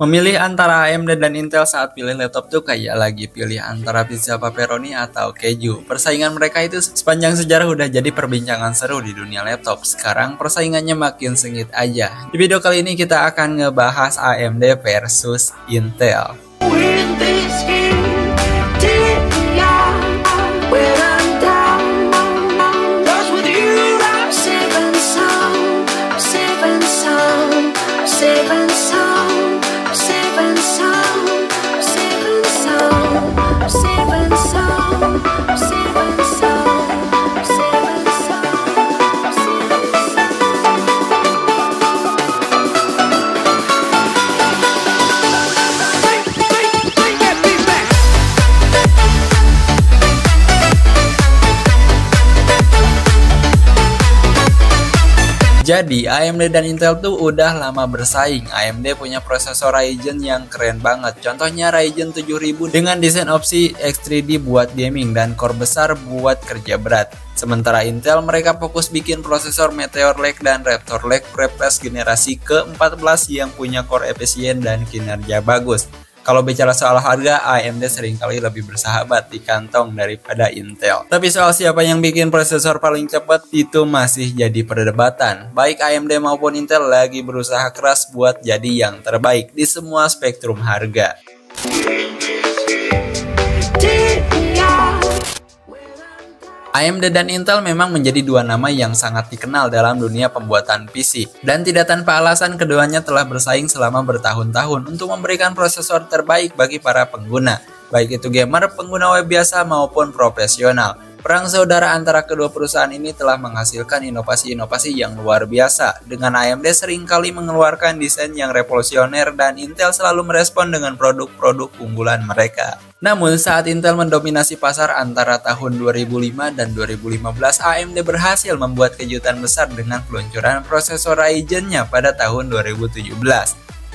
Memilih antara AMD dan Intel saat pilih laptop tuh kayak lagi pilih antara pizza pepperoni atau keju. Persaingan mereka itu sepanjang sejarah udah jadi perbincangan seru di dunia laptop. Sekarang persaingannya makin sengit aja. Di video kali ini kita akan ngebahas AMD versus Intel. Jadi AMD dan Intel tuh udah lama bersaing. AMD punya prosesor Ryzen yang keren banget. Contohnya Ryzen 7000 dengan desain opsi X3D buat gaming dan core besar buat kerja berat. Sementara Intel mereka fokus bikin prosesor Meteor Lake dan Raptor Lake Pre-Plus generasi ke-14 yang punya core efisien dan kinerja bagus. Kalau bicara soal harga, AMD seringkali lebih bersahabat di kantong daripada Intel. Tapi soal siapa yang bikin prosesor paling cepat itu masih jadi perdebatan. Baik AMD maupun Intel lagi berusaha keras buat jadi yang terbaik di semua spektrum harga. AMD dan Intel memang menjadi dua nama yang sangat dikenal dalam dunia pembuatan PC. Dan tidak tanpa alasan keduanya telah bersaing selama bertahun-tahun untuk memberikan prosesor terbaik bagi para pengguna. Baik itu gamer, pengguna web biasa maupun profesional. Perang saudara antara kedua perusahaan ini telah menghasilkan inovasi-inovasi yang luar biasa. Dengan AMD seringkali mengeluarkan desain yang revolusioner dan Intel selalu merespon dengan produk-produk unggulan mereka. Namun saat Intel mendominasi pasar antara tahun 2005 dan 2015, AMD berhasil membuat kejutan besar dengan peluncuran prosesor Ryzen-nya pada tahun 2017.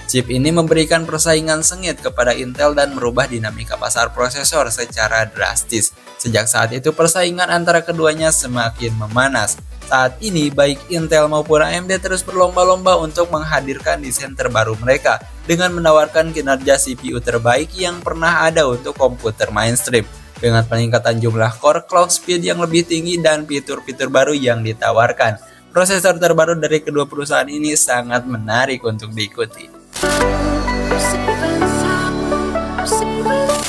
Chip ini memberikan persaingan sengit kepada Intel dan merubah dinamika pasar prosesor secara drastis. Sejak saat itu persaingan antara keduanya semakin memanas. Saat ini baik Intel maupun AMD terus berlomba-lomba untuk menghadirkan desain terbaru mereka dengan menawarkan kinerja CPU terbaik yang pernah ada untuk komputer mainstream. Dengan peningkatan jumlah core, clock speed yang lebih tinggi dan fitur-fitur baru yang ditawarkan. Prosesor terbaru dari kedua perusahaan ini sangat menarik untuk diikuti.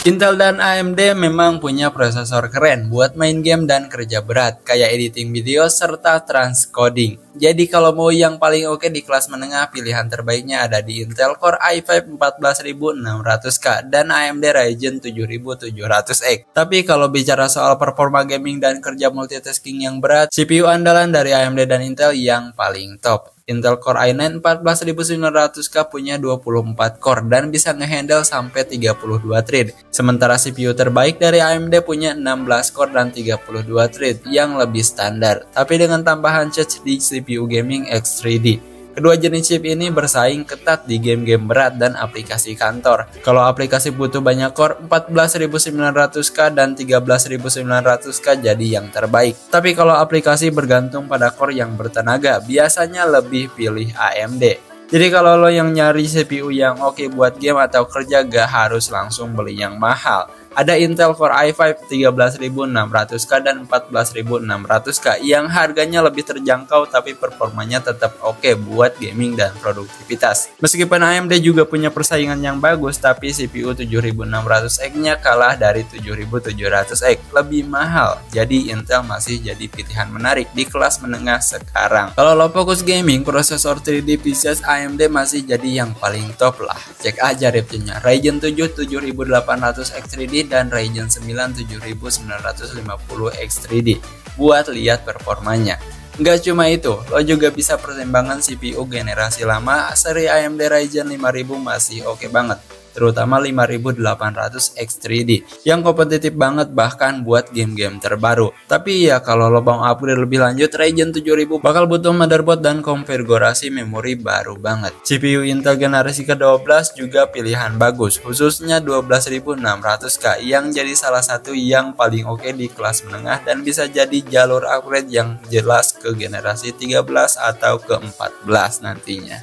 Intel dan AMD memang punya prosesor keren buat main game dan kerja berat, kayak editing video serta transcoding. Jadi kalau mau yang paling oke di kelas menengah, pilihan terbaiknya ada di Intel Core i5 14600K dan AMD Ryzen 7700X. Tapi kalau bicara soal performa gaming dan kerja multitasking yang berat, CPU andalan dari AMD dan Intel yang paling top. Intel Core i9 14900K punya 24 core dan bisa ngehandle sampai 32 thread. Sementara CPU terbaik dari AMD punya 16 core dan 32 thread yang lebih standar, tapi dengan tambahan cache di CPU gaming X3D. Kedua jenis chip ini bersaing ketat di game-game berat dan aplikasi kantor. Kalau aplikasi butuh banyak core, 14900K dan 13900K jadi yang terbaik. Tapi kalau aplikasi bergantung pada core yang bertenaga, biasanya lebih pilih AMD. Jadi kalau lo yang nyari CPU yang oke buat game atau kerja, gak harus langsung beli yang mahal. Ada Intel Core i5 13600K dan 14600K yang harganya lebih terjangkau tapi performanya tetap oke buat gaming dan produktivitas. Meskipun AMD juga punya persaingan yang bagus, tapi CPU 7600X-nya kalah dari 7700X, lebih mahal. Jadi Intel masih jadi pilihan menarik di kelas menengah sekarang. Kalau lo fokus gaming, prosesor 3D PCS AMD masih jadi yang paling top lah. Cek aja reviewnya Ryzen 7 7800X3D dan Ryzen 9 7950X3D buat lihat performanya. Nggak cuma itu, lo juga bisa pertimbangan CPU generasi lama. Seri AMD Ryzen 5000 masih oke banget, terutama 5800 X3D yang kompetitif banget bahkan buat game-game terbaru. Tapi ya kalau lo mau upgrade lebih lanjut, Ryzen 7000 bakal butuh motherboard dan konfigurasi memori baru banget. CPU Intel generasi ke-12 juga pilihan bagus, khususnya 12600K yang jadi salah satu yang paling oke di kelas menengah dan bisa jadi jalur upgrade yang jelas ke generasi 13 atau ke-14 nantinya.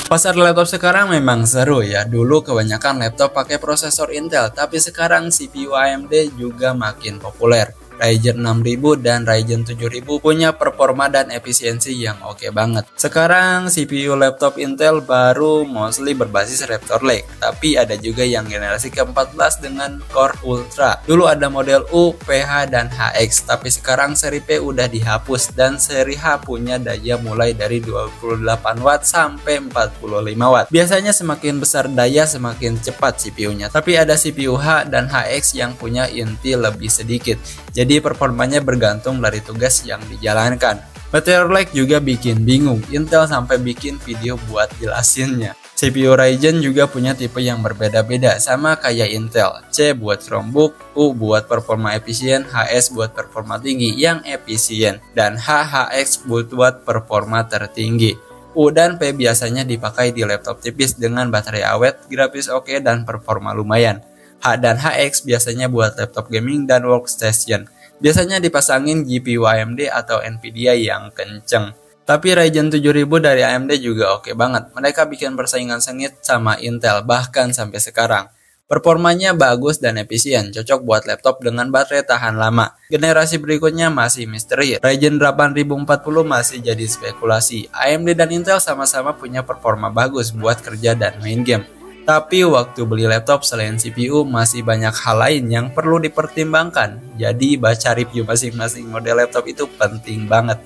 Pasar laptop sekarang memang seru ya. Dulu kebanyakan laptop pakai prosesor Intel, tapi sekarang CPU AMD juga makin populer. Ryzen 6000 dan Ryzen 7000 punya performa dan efisiensi yang oke banget. Sekarang CPU laptop Intel baru mostly berbasis Raptor Lake, tapi ada juga yang generasi ke-14 dengan Core Ultra. Dulu ada model U, PH, dan HX, tapi sekarang seri P udah dihapus dan seri H punya daya mulai dari 28 watt sampai 45 watt. Biasanya semakin besar daya semakin cepat CPU-nya, tapi ada CPU H dan HX yang punya inti lebih sedikit. Jadi performanya bergantung dari tugas yang dijalankan. Meteor Lake juga bikin bingung, Intel sampai bikin video buat jelasinnya. CPU Ryzen juga punya tipe yang berbeda-beda, sama kayak Intel. C buat Chromebook, U buat performa efisien, HS buat performa tinggi yang efisien, dan HX buat performa tertinggi. U dan P biasanya dipakai di laptop tipis dengan baterai awet, grafis oke, dan performa lumayan. H dan HX biasanya buat laptop gaming dan workstation. Biasanya dipasangin GPU AMD atau Nvidia yang kenceng. Tapi Ryzen 7000 dari AMD juga oke banget. Mereka bikin persaingan sengit sama Intel bahkan sampai sekarang. Performanya bagus dan efisien, cocok buat laptop dengan baterai tahan lama. Generasi berikutnya masih misteri. Ryzen 8040 masih jadi spekulasi. AMD dan Intel sama-sama punya performa bagus buat kerja dan main game. Tapi waktu beli laptop selain CPU masih banyak hal lain yang perlu dipertimbangkan. Jadi baca review masing-masing model laptop itu penting banget.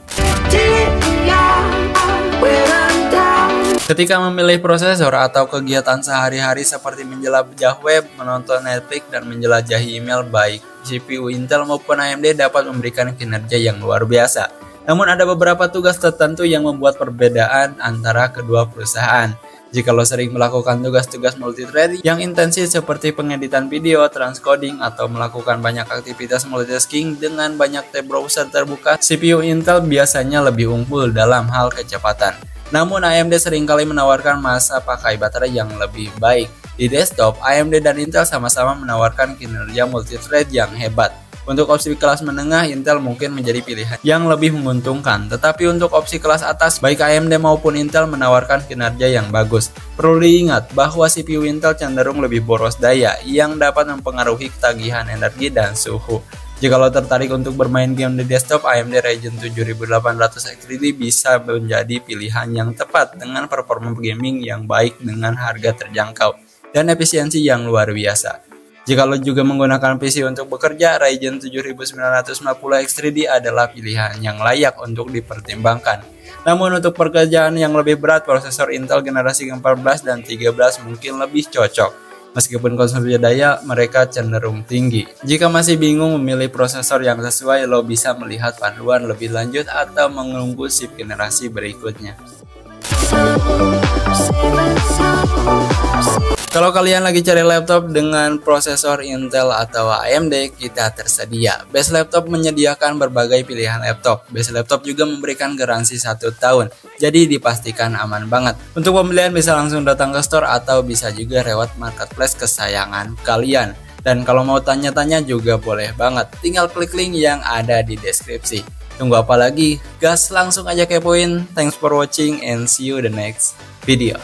Ketika memilih prosesor atau kegiatan sehari-hari seperti menjelajah web, menonton Netflix, dan menjelajahi email, baik CPU Intel maupun AMD dapat memberikan kinerja yang luar biasa. Namun ada beberapa tugas tertentu yang membuat perbedaan antara kedua perusahaan. Jika lo sering melakukan tugas-tugas multithreading yang intensif seperti pengeditan video, transcoding, atau melakukan banyak aktivitas multitasking dengan banyak tab browser terbuka, CPU Intel biasanya lebih unggul dalam hal kecepatan. Namun AMD seringkali menawarkan masa pakai baterai yang lebih baik. Di desktop, AMD dan Intel sama-sama menawarkan kinerja multithread yang hebat. Untuk opsi kelas menengah, Intel mungkin menjadi pilihan yang lebih menguntungkan. Tetapi untuk opsi kelas atas, baik AMD maupun Intel menawarkan kinerja yang bagus. Perlu diingat bahwa CPU Intel cenderung lebih boros daya yang dapat mempengaruhi ketagihan energi dan suhu. Jika lo tertarik untuk bermain game di desktop, AMD Ryzen 7800 XT bisa menjadi pilihan yang tepat dengan performa gaming yang baik dengan harga terjangkau dan efisiensi yang luar biasa. Jika lo juga menggunakan PC untuk bekerja, Ryzen 7950 X3D adalah pilihan yang layak untuk dipertimbangkan. Namun untuk pekerjaan yang lebih berat, prosesor Intel generasi ke-14 dan 13 mungkin lebih cocok. Meskipun konsumsi daya mereka cenderung tinggi. Jika masih bingung memilih prosesor yang sesuai, lo bisa melihat panduan lebih lanjut atau menunggu chip generasi berikutnya. Kalau kalian lagi cari laptop dengan prosesor Intel atau AMD, kita tersedia. Base Laptop menyediakan berbagai pilihan laptop. Base Laptop juga memberikan garansi 1 tahun, jadi dipastikan aman banget. Untuk pembelian bisa langsung datang ke store atau bisa juga lewat marketplace kesayangan kalian. Dan kalau mau tanya-tanya juga boleh banget, tinggal klik link yang ada di deskripsi. Tunggu apa lagi? Gas, langsung aja kepoin. Thanks for watching and see you the next video.